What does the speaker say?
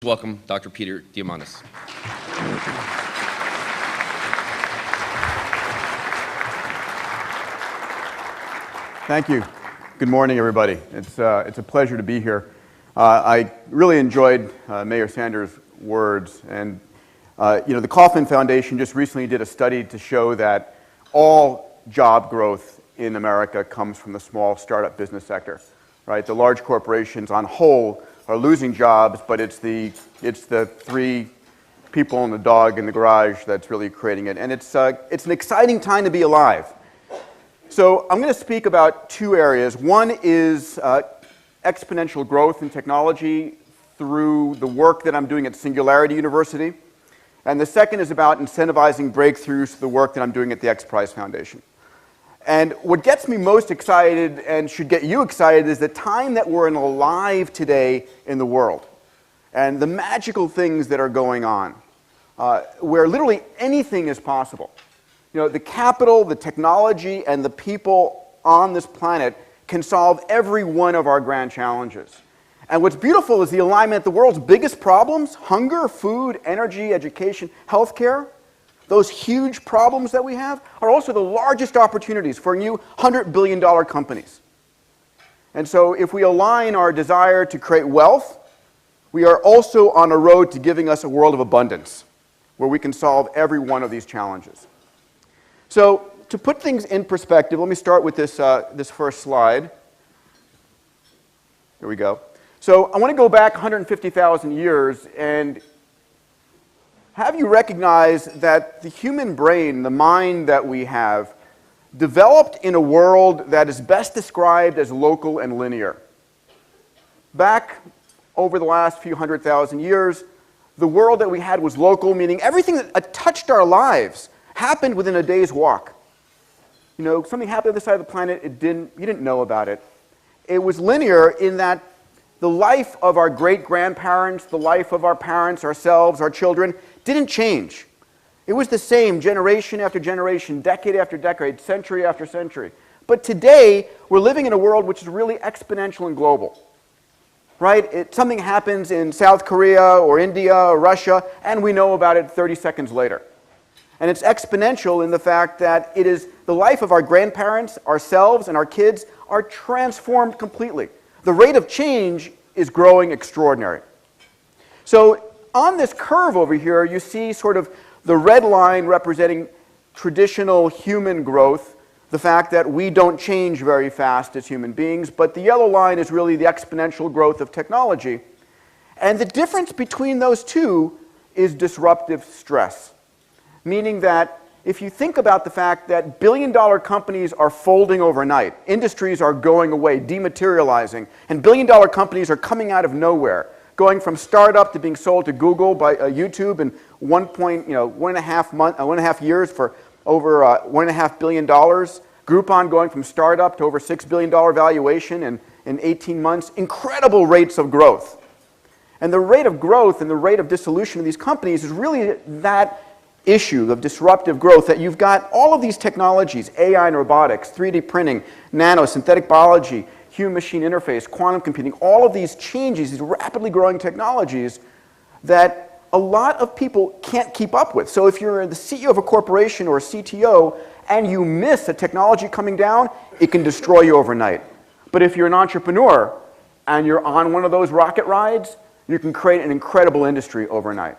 Welcome, Dr. Peter Diamandis. Thank you. Good morning, everybody. It's a pleasure to be here. I really enjoyed Mayor Sanders' words, and the Kauffman Foundation just recently did a study to show that all job growth in America comes from the small startup business sector. Right? The large corporations, on whole, are losing jobs, but it's the three people and the dog in the garage that's really creating it. And it's an exciting time to be alive. So I'm going to speak about two areas. One is exponential growth in technology through the work that I'm doing at Singularity University. And the second is about incentivizing breakthroughs through the work that I'm doing at the XPrize Foundation. And what gets me most excited, and should get you excited, is the time that we're alive today in the world. And the magical things that are going on, where literally anything is possible. You know, the capital, the technology, and the people on this planet can solve every one of our grand challenges. And what's beautiful is the alignment. The world's biggest problems, hunger, food, energy, education, healthcare, those huge problems that we have are also the largest opportunities for new $100 billion companies. And so if we align our desire to create wealth, we are also on a road to giving us a world of abundance where we can solve every one of these challenges. So to put things in perspective, let me start with this first slide. Here we go. So I want to go back 150,000 years and have you recognize that the human brain, the mind that we have, developed in a world that is best described as local and linear. Back over the last few 100,000 years, the world that we had was local, meaning everything that touched our lives happened within a day's walk. You know, something happened on the other side of the planet, you didn't know about it. It was linear in that the life of our great-grandparents, the life of our parents, ourselves, our children, didn't change. It was the same generation after generation, decade after decade, century after century. But today, we're living in a world which is really exponential and global. Right? Something happens in South Korea or India or Russia, and we know about it 30 seconds later. And it's exponential in the fact that it is the life of our grandparents, ourselves, and our kids are transformed completely. The rate of change is growing extraordinary. So on this curve over here, you see sort of the red line representing traditional human growth, the fact that we don't change very fast as human beings, but the yellow line is really the exponential growth of technology. And the difference between those two is disruptive stress, meaning that if you think about the fact that billion-dollar companies are folding overnight, industries are going away, dematerializing, and billion-dollar companies are coming out of nowhere, going from startup to being sold to Google by YouTube in 1.5 years for over $1.5 billion. Groupon going from startup to over $6 billion valuation in 18 months. Incredible rates of growth. And the rate of growth and the rate of dissolution of these companies is really that issue of disruptive growth, that you've got all of these technologies, AI and robotics, 3D printing, nano, synthetic biology, human-machine interface, quantum computing, all of these changes, these rapidly growing technologies that a lot of people can't keep up with. So if you're the CEO of a corporation or a CTO and you miss a technology coming down, it can destroy you overnight. But if you're an entrepreneur and you're on one of those rocket rides, you can create an incredible industry overnight.